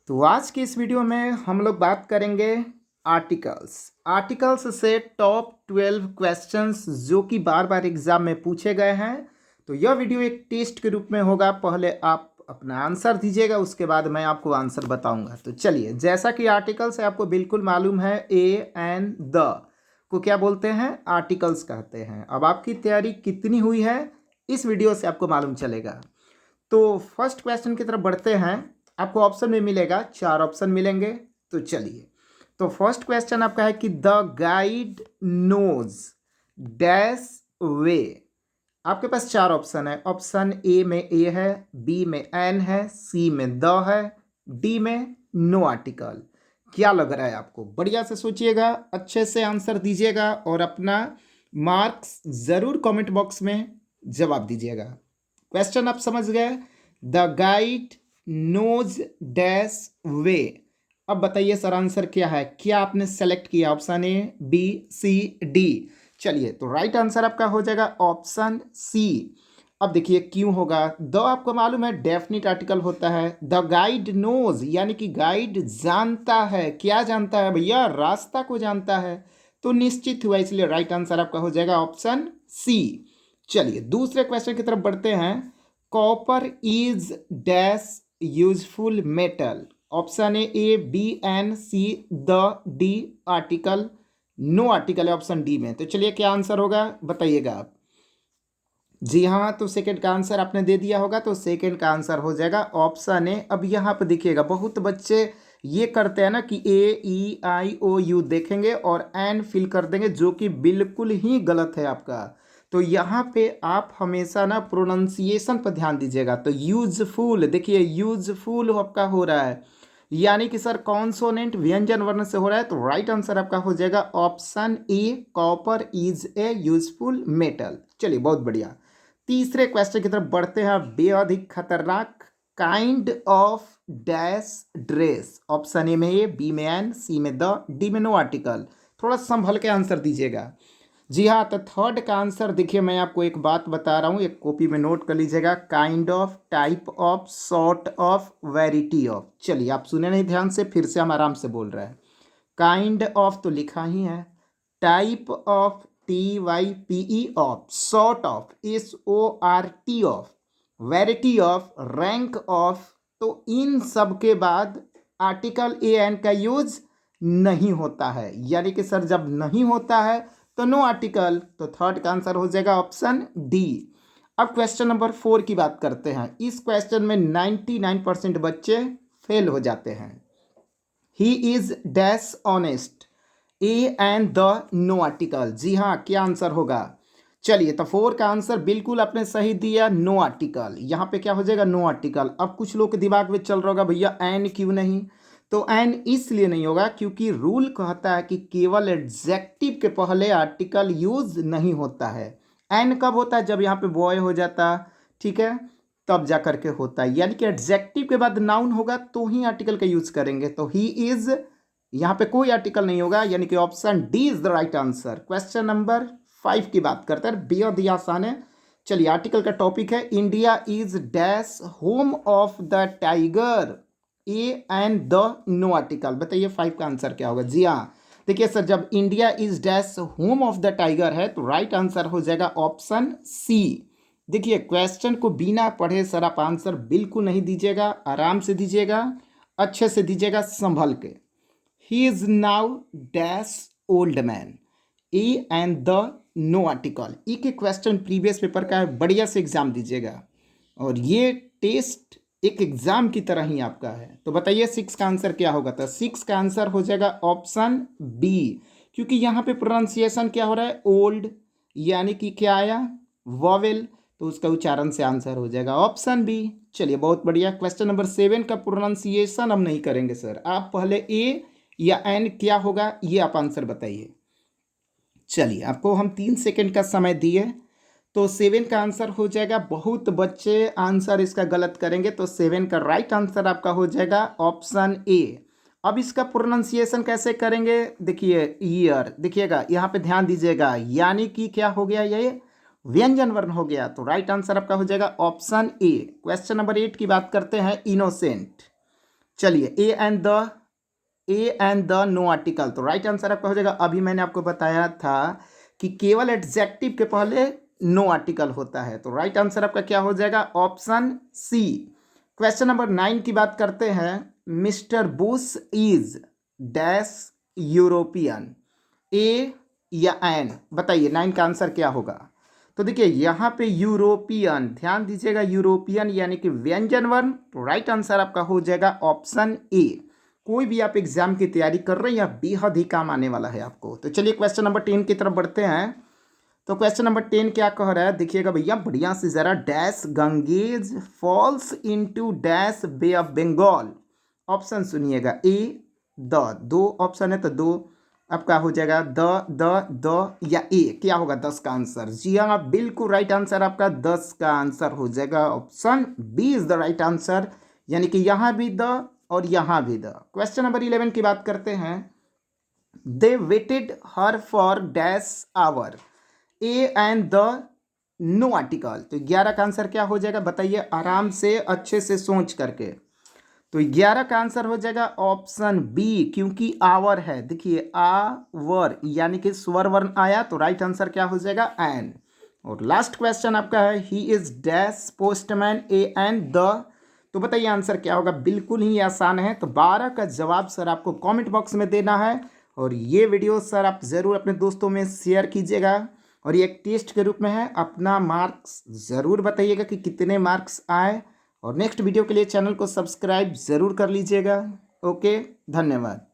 तो आज की इस वीडियो में हम लोग बात करेंगे आर्टिकल्स। आर्टिकल्स से टॉप 12 क्वेश्चंस जो कि बार बार एग्जाम में पूछे गए हैं। तो यह वीडियो एक टेस्ट के रूप में होगा। पहले आप अपना आंसर दीजिएगा, उसके बाद मैं आपको आंसर बताऊंगा। तो चलिए, जैसा कि आर्टिकल्स है आपको बिल्कुल मालूम है, ए एंड द को क्या बोलते हैं? आर्टिकल्स कहते हैं। अब आपकी तैयारी कितनी हुई है इस वीडियो से आपको मालूम चलेगा। तो फर्स्ट क्वेश्चन की तरफ बढ़ते हैं। आपको ऑप्शन में मिलेगा, 4 ऑप्शन मिलेंगे। तो चलिए, तो फर्स्ट क्वेश्चन आपका है कि द गाइड नोज डैश वे। आपके पास 4 ऑप्शन है। ऑप्शन ए में ए है, बी में एन है, सी में द है, डी में नो आर्टिकल। क्या लग रहा है आपको? बढ़िया से सोचिएगा, अच्छे से आंसर दीजिएगा और अपना मार्क्स जरूर कमेंट बॉक्स में जवाब दीजिएगा। क्वेश्चन आप समझ गए? द गाइड नोज डैश वे। अब बताइए सर, आंसर क्या है? क्या आपने सेलेक्ट किया? Option A, B, C, D. चलिए, तो राइट आंसर आपका हो जाएगा ऑप्शन सी। अब देखिए क्यों होगा। द आपको मालूम है डेफिनेट आर्टिकल होता है। द गाइड नोज यानी कि गाइड जानता है। क्या जानता है भैया? रास्ता को जानता है। तो निश्चित हुआ, इसलिए राइट आंसर आपका हो जाएगा ऑप्शन सी। चलिए, दूसरे क्वेश्चन की तरफ बढ़ते हैं। Copper is dash useful metal. Option A, B, an, C, the, D article. No article है ऑप्शन डी में। तो चलिए, क्या आंसर होगा बताइएगा आप। जी हाँ, तो सेकंड का आंसर आपने दे दिया होगा, तो सेकंड का आंसर हो जाएगा ऑप्शन ए। अब यहाँ पर देखिएगा, बहुत बच्चे ये करते हैं ना कि ए, ई, आई, ओ, यू देखेंगे और एन फिल कर देंगे, जो कि बिल्कुल ही गलत है आपका। तो यहाँ पे आप हमेशा ना प्रोनाउंसिएशन पर ध्यान दीजिएगा। तो यूजफुल, देखिए यूजफुल आपका हो रहा है, यानी कि सर कॉन्सोनेंट व्यंजन वर्ण से हो रहा है। तो राइट आंसर आपका हो जाएगा option A, copper is a useful metal. चलिए, बहुत बढ़िया। तीसरे क्वेश्चन की तरफ बढ़ते हैं। बेहद ही खतरनाक kind of dash dress. Option A में ए, बी में एन, सी में द, डी में नो आर्टिकल। थोड़ा संभल के आंसर दीजिएगा। जी हाँ, तो थर्ड का आंसर देखिए, मैं आपको एक बात बता रहा हूँ, एक कॉपी में नोट कर लीजिएगा। Kind of, type of, sort of, variety of. चलिए, आप सुने नहीं ध्यान से, फिर से हम आराम से बोल रहे हैं। काइंड ऑफ तो लिखा ही है, type of, T Y P E of, sort of, S O R T of, variety of, rank of. तो इन सब के बाद आर्टिकल ए एन का यूज नहीं होता है, यानी कि सर जब नहीं होता है तो नो आर्टिकल। तो थर्ड का आंसर हो जाएगा ऑप्शन डी। अब क्वेश्चन नंबर 4 की बात करते हैं। इस क्वेश्चन में 99% बच्चे फेल हो जाते हैं। He is dash honest, a and the no article. जी हाँ, क्या आंसर होगा? चलिए, तो 4 का आंसर बिल्कुल आपने सही दिया, नो आर्टिकल। यहाँ पे क्या हो जाएगा? No article. अब कुछ लोग के दिमाग में चल रहा होगा, भैया एन क्यों नहीं? तो एन इसलिए नहीं होगा क्योंकि रूल कहता है कि केवल एडजेक्टिव के पहले आर्टिकल यूज नहीं होता है। एन कब होता है? जब यहाँ पे बॉय हो जाता, ठीक है, तब जा करके होता है। यानी कि एडजेक्टिव के बाद नाउन होगा तो ही आर्टिकल का यूज करेंगे। तो ही इज, यहाँ पे कोई आर्टिकल नहीं होगा, यानी कि option D is the right answer. Question number 5 की बात करते हैं, बेहद ही आसान है। चलिए, आर्टिकल का टॉपिक है India is dash home of the tiger, a and the no article. बताइए 5 का आंसर क्या होगा? जी हाँ, देखिए सर, जब India is dash home of the tiger है तो राइट आंसर हो जाएगा ऑप्शन सी। देखिए, क्वेश्चन को बिना पढ़े सर आप आंसर बिल्कुल नहीं दीजिएगा, आराम से दीजिएगा, अच्छे से दीजिएगा, संभल के। He is now dash old man, a and the no article. ई के क्वेश्चन प्रीवियस पेपर का है, बढ़िया से एग्जाम दीजिएगा और ये टेस्ट एक एग्जाम की तरह ही आपका है। तो बताइए 6 का आंसर क्या होगा? तो 6 का आंसर हो जाएगा ऑप्शन बी, क्योंकि यहाँ पे प्रोनाउंसिएशन क्या हो रहा है? ओल्ड, यानी कि क्या आया? वॉवेल। तो उसका उच्चारण से आंसर हो जाएगा ऑप्शन बी। चलिए, बहुत बढ़िया। क्वेश्चन नंबर 7 का प्रोनाउंसिएशन हम नहीं करेंगे सर, आप पहले ए या एन क्या होगा ये आप आंसर बताइए। चलिए, आपको हम 3 सेकंड का समय दिए, तो 7 का आंसर हो जाएगा। बहुत बच्चे आंसर इसका गलत करेंगे, तो 7 का राइट आंसर आपका हो जाएगा ऑप्शन ए। अब इसका प्रोनाउंसिएशन कैसे करेंगे? देखिए, ईयर, देखिएगा यहाँ पे ध्यान दीजिएगा, यानी कि क्या हो गया? ये व्यंजन वर्ण हो गया। तो राइट आंसर आपका हो जाएगा ऑप्शन ए। क्वेश्चन नंबर 8 की बात करते हैं, इनोसेंट। चलिए a and the no article, तो राइट आंसर आपका हो जाएगा। अभी मैंने आपको बताया था कि केवल एडजेक्टिव के पहले नो आर्टिकल होता है, तो राइट आंसर आपका क्या हो जाएगा, ऑप्शन सी। क्वेश्चन नंबर 9 की बात करते हैं। Mister Bush is dash European, a या एन, बताइए 9 का आंसर क्या होगा। तो देखिए यहाँ पे यूरोपियन, ध्यान दीजिएगा, यूरोपियन यानी कि व्यंजन वर्ण, तो राइट आंसर आपका हो जाएगा ऑप्शन ए। कोई भी आप एग्जाम की तैयारी कर रहे हैं या बेहद ही काम आने वाला है आपको। तो चलिए क्वेश्चन नंबर 10 की तरफ बढ़ते हैं। तो क्वेश्चन नंबर 10 क्या कह रहा है, देखिएगा भैया बढ़िया से जरा। Dash Ganges falls into dash bay of Bengal, option सुनिएगा। ए द, दो ऑप्शन है तो दो आपका हो जाएगा द या ए, क्या होगा 10 का आंसर। जी हाँ, बिल्कुल राइट आंसर आपका 10 का आंसर हो जाएगा option B is the right answer, यानी कि यहाँ भी द और यहाँ भी द। क्वेश्चन नंबर 11 की बात करते हैं। They waited her for dash hour, a and the no article, तो 11 का आंसर क्या हो जाएगा बताइए, आराम से अच्छे से सोच करके। तो 11 का आंसर हो जाएगा ऑप्शन बी, क्योंकि आवर है। देखिए आवर यानी कि स्वर वर्ण आया, तो राइट आंसर क्या हो जाएगा, एन। और लास्ट क्वेश्चन आपका है, ही is dash postman, A and the, तो बताइए आंसर क्या होगा। बिल्कुल ही आसान है, तो 12 का जवाब सर आपको कमेंट बॉक्स में देना है। और ये वीडियो सर आप ज़रूर अपने दोस्तों में शेयर कीजिएगा, और ये एक टेस्ट के रूप में है। अपना मार्क्स ज़रूर बताइएगा कि कितने मार्क्स आए, और नेक्स्ट वीडियो के लिए चैनल को सब्सक्राइब ज़रूर कर लीजिएगा। ओके, धन्यवाद।